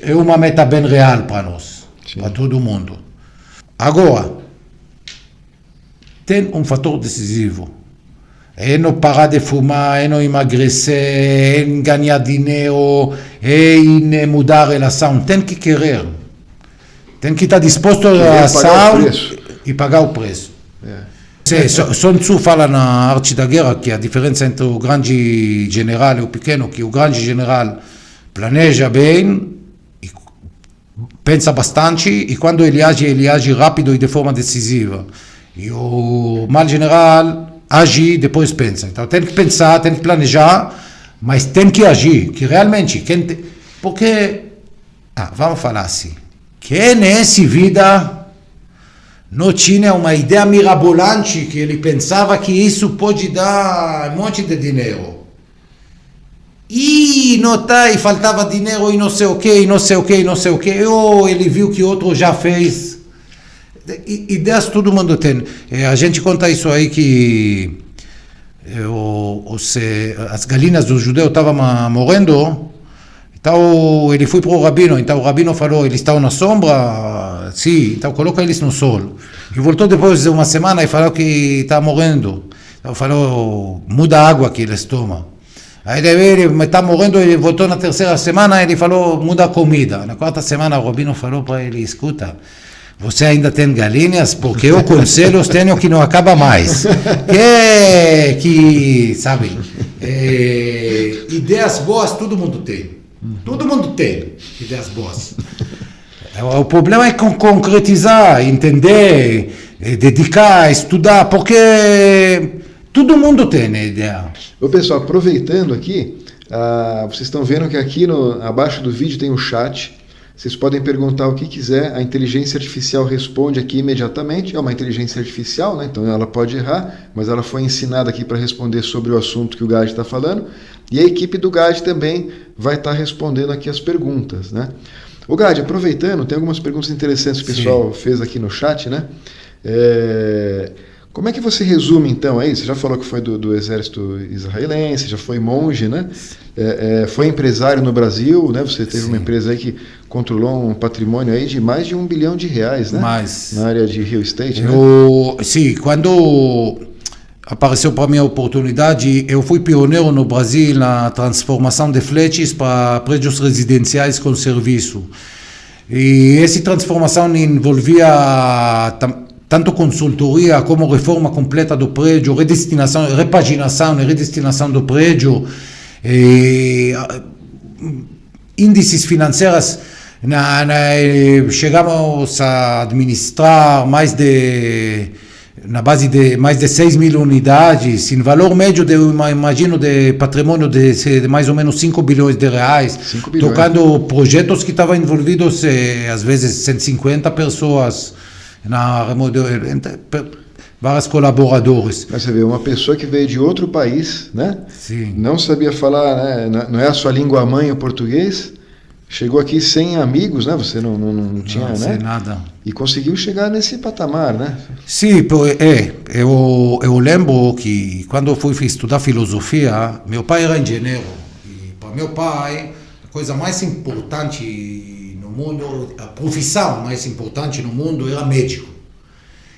é uma meta bem real para nós. Sim. Para todo mundo. Agora, tem um fator decisivo. É não parar de fumar, é não emagrecer, é não ganhar dinheiro, é não mudar a relação. Tem que querer. Tem que estar disposto a ação e pagar o preço. Sun Tzu fala na arte da guerra que a diferença entre o grande general e o pequeno, que o grande general planeja bem, pensa bastante e quando ele age rápido e de forma decisiva. E o mal general age e depois pensa. Então tem que pensar, tem que planejar, mas tem que agir, que realmente, porque, vamos falar assim, que nessa vida não tinha uma ideia mirabolante que ele pensava que isso pode dar um monte de dinheiro. E e faltava dinheiro e não sei o que, ou ele viu que outro já fez. Ideias todo mundo tem. A gente conta isso aí que as galinhas dos judeus estavam morrendo, então ele foi para o rabino, então o rabino falou, eles estão na sombra, sim, então coloca eles no sol. E voltou depois de uma semana e falou que está morrendo. Então falou, muda a água que eles tomam. Aí ele está morrendo, ele voltou na terceira semana, ele falou, muda a comida. Na quarta semana o rabino falou para ele, escuta, você ainda tem galinhas? Porque eu conselhos tenho que não acaba mais. Que sabe, ideias boas todo mundo tem. Todo mundo tem ideias boas. O problema é concretizar, entender, dedicar, estudar, porque todo mundo tem ideia. Ô pessoal, aproveitando aqui, vocês estão vendo que aqui abaixo do vídeo tem um chat. Vocês podem perguntar o que quiser, a inteligência artificial responde aqui imediatamente. É uma inteligência artificial, né? Então ela pode errar, mas ela foi ensinada aqui para responder sobre o assunto que o Gad está falando. E a equipe do Gad também vai estar respondendo aqui as perguntas, né? O Gad, aproveitando, tem algumas perguntas interessantes que o pessoal fez aqui no chat, né? Como é que você resume, então, aí? Você já falou que foi do exército israelense, já foi monge, né? Foi empresário no Brasil, né? Você teve uma empresa aí que controlou um patrimônio aí de mais de R$1 bilhão, né? Na área de real estate, né? Sim, quando apareceu para mim a oportunidade, eu fui pioneiro no Brasil na transformação de fletes para prédios residenciais com serviço. E essa transformação envolvia tanto consultoria como reforma completa do prédio, repaginação e redestinação do prédio, índices financeiros. Chegamos a administrar na base de mais de 6 mil unidades, em valor médio, imagino, de patrimônio de mais ou menos 5 bilhões de reais, tocando projetos que estavam envolvidos, às vezes, 150 pessoas, vários colaboradores. Mas você vê, uma pessoa que veio de outro país, né? Sim. Não sabia falar, né? Não é a sua língua mãe o português, chegou aqui sem amigos, né? Você não tinha, não, né? Sem nada. E conseguiu chegar nesse patamar, né? Sim, eu lembro que quando eu fui estudar filosofia, meu pai era engenheiro. E para meu pai, a coisa mais importante no mundo, a profissão mais importante no mundo era médico.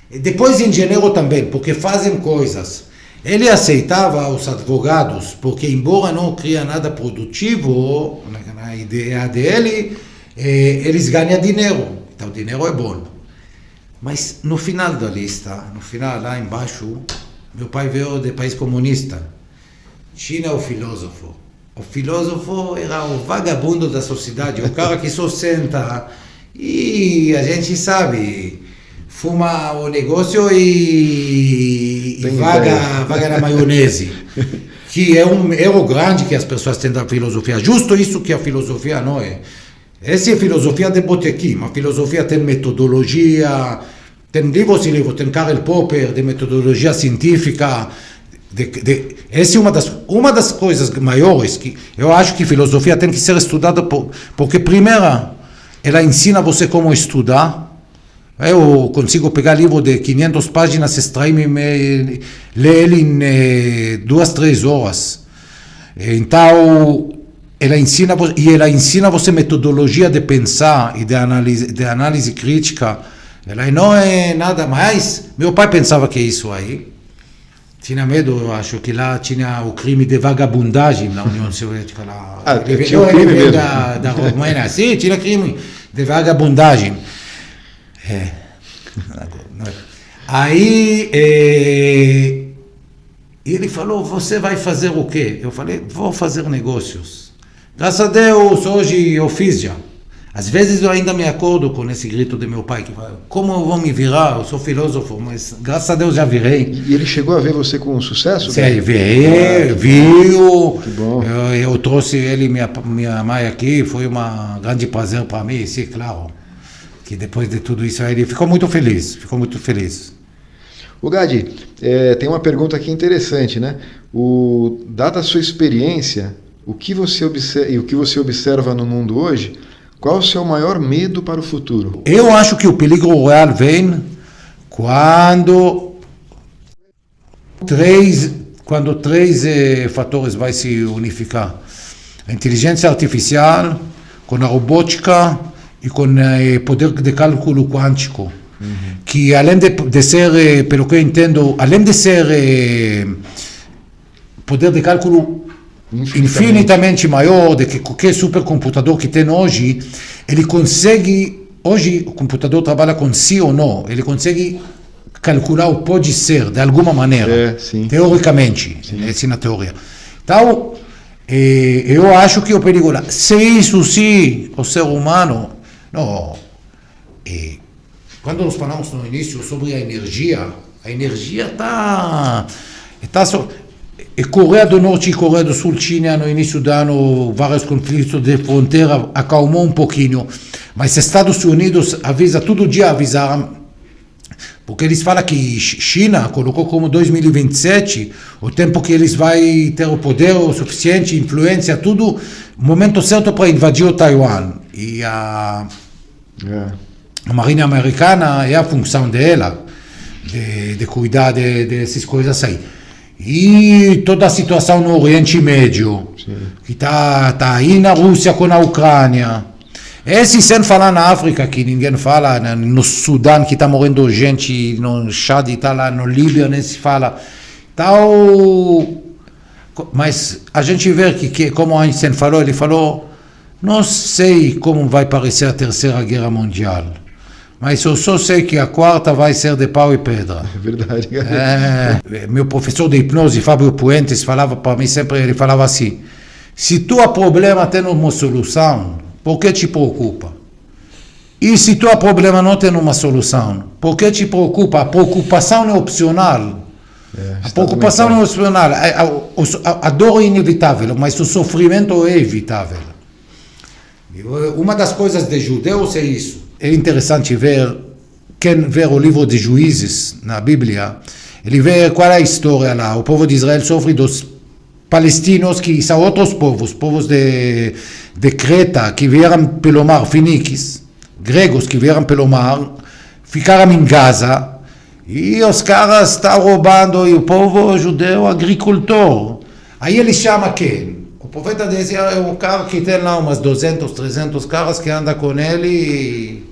E depois engenheiro também, porque fazem coisas. Ele aceitava os advogados, porque embora não cria nada produtivo, na ideia dele, eles ganham dinheiro. Então o dinheiro é bom. Mas no final da lista, lá embaixo, meu pai veio de país comunista. China é o filósofo. O filósofo era o vagabundo da sociedade, o cara que só senta e a gente sabe, fuma o negócio e vaga na maionese. Que é um erro grande que as pessoas têm da filosofia. Justo isso que a filosofia não é. Essa é a filosofia de botequim. A filosofia tem metodologia, tem livros e livros, tem Karl Popper, de metodologia científica. Essa é uma das coisas maiores que eu acho que filosofia tem que ser estudada porque, primeiro, ela ensina você como estudar. Eu consigo pegar livro de 500 páginas, extrair e ler ele em 2, 3 horas. Então, ela ensina você metodologia de pensar e de análise crítica. Ela não é nada mais. Meu pai pensava que é isso aí. Tinha medo, eu acho que lá tinha o crime de vagabundagem na União Soviética. Tinha o crime mesmo. Da Romênia. Sim, tinha crime de vagabundagem. Aí ele falou, você vai fazer o quê? Eu falei, vou fazer negócios. Graças a Deus, hoje eu fiz já. Às vezes eu ainda me acordo com esse grito de meu pai, que fala, como eu vou me virar? Eu sou filósofo, mas graças a Deus já virei. E ele chegou a ver você com sucesso? Sim, viu. Que bom. Eu trouxe ele e minha mãe aqui, foi um grande prazer para mim, sim, claro. Que depois de tudo isso ele ficou muito feliz. O Gadi, tem uma pergunta aqui interessante, né? Dada a sua experiência, o que você observa no mundo hoje, qual o seu maior medo para o futuro? Eu acho que o perigo real vem quando três fatores vai se unificar. A inteligência artificial, com a robótica e com o poder de cálculo quântico. Que além de ser, pelo que eu entendo, além de ser poder de cálculo infinitamente maior do que qualquer supercomputador que tem hoje, ele consegue, hoje o computador trabalha com sim ou não, ele consegue calcular o pode ser de alguma maneira, teoricamente, assim na teoria. Então, eu acho que o perigo lá, se isso sim, o ser humano, não, quando nós falamos no início sobre a energia está Coreia do Norte e Coreia do Sul tinha no início do ano vários conflitos de fronteira, acalmou um pouquinho, mas Estados Unidos todo dia avisaram, porque eles falam que China colocou como 2027 o tempo que eles vão ter o poder o suficiente, influência, tudo, momento certo para invadir o Taiwan. E a Marinha Americana é a função dela, de cuidar dessas coisas aí. E toda a situação no Oriente Médio, que tá aí na Rússia com a Ucrânia. Esse sem falar na África, que ninguém fala, no Sudão, que está morrendo gente, no Chad, está lá no Líbia, nem se fala. Então, mas a gente vê que como Einstein falou, ele falou, não sei como vai parecer a Terceira Guerra Mundial. Mas eu só sei que a quarta vai ser de pau e pedra. É verdade. Meu professor de hipnose, Fábio Puentes, falava para mim sempre, ele falava assim, se tu há problema tem uma solução, por que te preocupa? E se tu há problema não tem uma solução, por que te preocupa? A preocupação é opcional. A preocupação é opcional. A dor é inevitável, mas o sofrimento é evitável. Uma das coisas de judeus é isso. É interessante quem vê o livro de Juízes na Bíblia, ele vê qual é a história lá. O povo de Israel sofre dos palestinos, que são outros povos de Creta, que vieram pelo mar, finiques, gregos que vieram pelo mar, ficaram em Gaza, e os caras estão roubando, e o povo judeu agricultor. Aí ele chama quem? O profeta dizia, é o cara que tem lá umas 200, 300 caras que andam com ele, e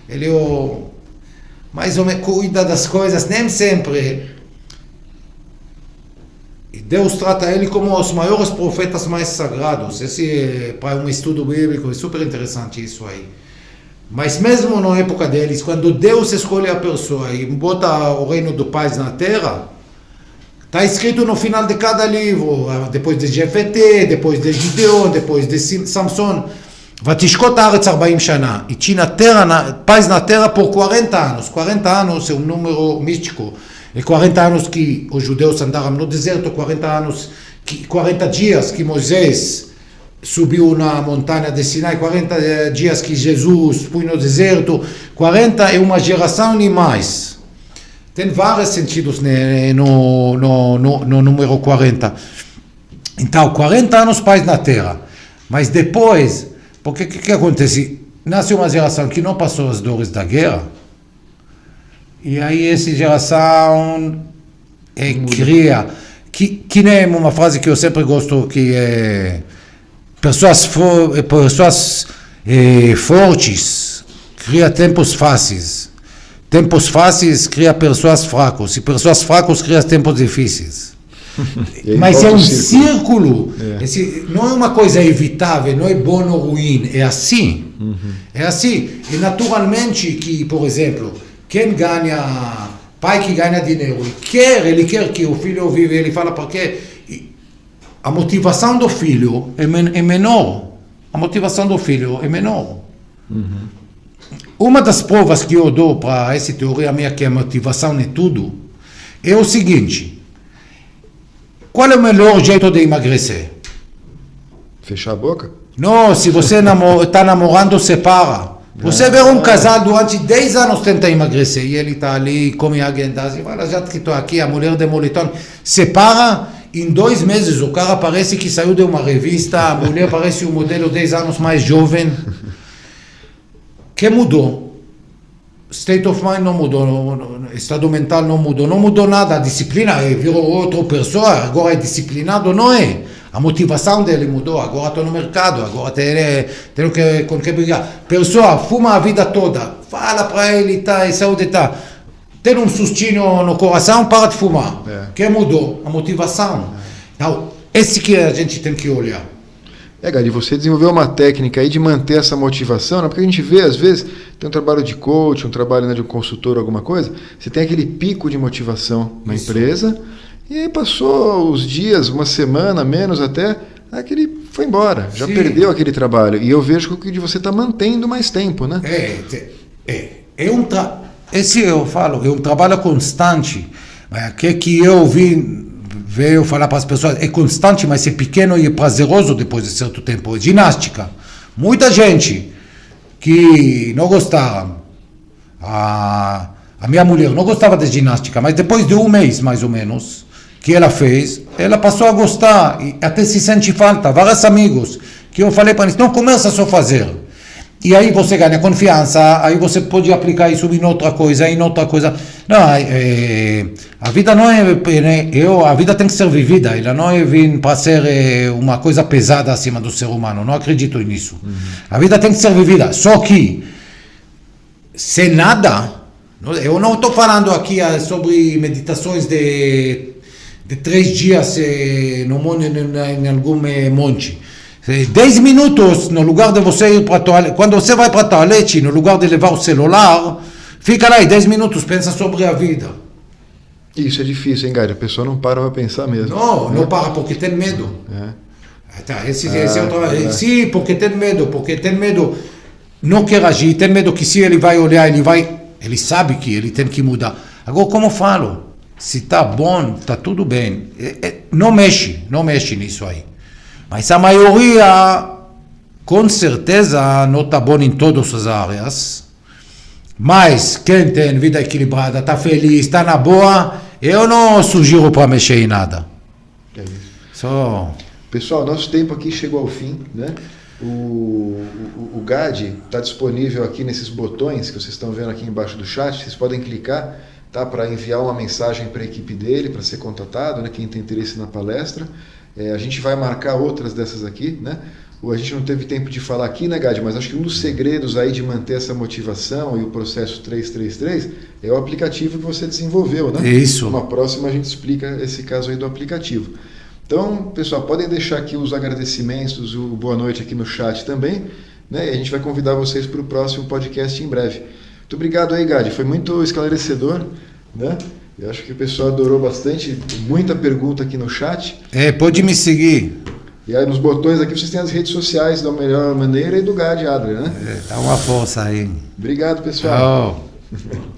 ele mais ou menos cuida das coisas, nem sempre. E Deus trata ele como os maiores profetas mais sagrados. Esse, para um estudo bíblico, é super interessante isso aí. Mas mesmo na época deles, quando Deus escolhe a pessoa e bota o reino do Pai na terra, Está escrito no final de cada livro, depois de GPT, depois de Gideon, depois de Samson. ותשקוט הארץ 40 שנה. E tinha paz na terra por 40 anos. 40 anos é um número místico. É 40 anos que os judeus andaram no deserto, 40 dias que Moisés subiu na montanha de Sinai, 40 dias que Jesus foi no deserto, 40 é uma geração e mais. Tem vários sentidos no número 40. Então, 40 anos paz na terra. Mas depois, porque o que acontece? Nasce uma geração que não passou as dores da guerra, e aí essa geração cria, que nem uma frase que eu sempre gosto, que é pessoas fortes cria tempos fáceis. Tempos fáceis cria pessoas fracos, e pessoas fracos cria tempos difíceis. Mas é um círculo. Não é uma coisa evitável, não é bom ou ruim, é assim. É assim. E naturalmente que, por exemplo, quem ganha, pai que ganha dinheiro, ele quer que o filho viva, ele fala porque a motivação do filho é menor. A motivação do filho é menor. Uma das provas que eu dou para essa teoria minha, que a motivação é tudo, é o seguinte: qual é o melhor jeito de emagrecer? Fechar a boca? Não, se você está namorando, separa. Você vê um casal durante 10 anos tenta emagrecer, e ele está ali, come agendas, e fala, já que estou aqui, a mulher de moletom, separa, em 2 meses o cara parece que saiu de uma revista, a mulher parece um modelo 10 anos mais jovem. Que mudou? State of mind não mudou, estado mental não mudou nada, a disciplina virou outra pessoa, agora é disciplinado, não é? A motivação dele mudou, agora estou no mercado, agora tenho que brigar. Pessoa fuma a vida toda, fala para ele, saúde, tem um sustinho no coração, para de fumar. Que mudou? A motivação. Então, esse que a gente tem que olhar. Gadi, você desenvolveu uma técnica aí de manter essa motivação, né? Porque a gente vê, às vezes, tem um trabalho de coach, um trabalho, né, de um consultor, alguma coisa, você tem aquele pico de motivação na empresa, e aí passou os dias, uma semana, menos até, aquele foi embora, já perdeu aquele trabalho. E eu vejo que você está mantendo mais tempo, né? Esse eu falo, é um trabalho constante, que eu veio falar para as pessoas, é constante, mas é pequeno e é prazeroso depois de certo tempo. É ginástica. Muita gente que não gostava, a minha mulher não gostava de ginástica, mas depois de um mês, mais ou menos, que ela fez, ela passou a gostar, e até se sente falta. Vários amigos que eu falei para eles, não, começa só a fazer. E aí você ganha confiança, aí você pode aplicar isso em outra coisa, Não, a vida não a vida tem que ser vivida, ela não é vir para ser uma coisa pesada acima do ser humano, não acredito nisso. A vida tem que ser vivida, só que, sem nada, eu não estou falando aqui sobre meditações de 3 dias em algum monte. 10 minutos, no lugar de você ir para a toalete, quando você vai para a toalete, no lugar de levar o celular, fica lá e 10 minutos, pensa sobre a vida. Isso é difícil, hein, Gadi? A pessoa não para para pensar mesmo. Não para porque tem medo. Esse é outro. Sim, porque tem medo, não quer agir, tem medo que se ele vai olhar, ele sabe que ele tem que mudar. Agora, como eu falo, se está bom, está tudo bem. Não mexe nisso aí. Mas a maioria, com certeza, não está bom em todas as áreas. Mas quem tem vida equilibrada, está feliz, está na boa, eu não sugiro para mexer em nada. É isso. Pessoal, nosso tempo aqui chegou ao fim, né? O Gadi está disponível aqui nesses botões que vocês estão vendo aqui embaixo do chat. Vocês podem clicar, tá, para enviar uma mensagem para a equipe dele, para ser contatado, né? Quem tem interesse na palestra. A gente vai marcar outras dessas aqui, né? A gente não teve tempo de falar aqui, né, Gadi? Mas acho que um dos segredos aí de manter essa motivação e o processo 333 é o aplicativo que você desenvolveu, né? Isso. Uma próxima a gente explica esse caso aí do aplicativo. Então, pessoal, podem deixar aqui os agradecimentos, o boa noite aqui no chat também, né? E a gente vai convidar vocês para o próximo podcast em breve. Muito obrigado aí, Gadi. Foi muito esclarecedor, né? Eu acho que o pessoal adorou bastante, muita pergunta aqui no chat. Pode me seguir. E aí nos botões aqui vocês têm as redes sociais da Melhor Maneira e do Gad Adler, né? Dá uma força aí. Obrigado, pessoal. Tchau.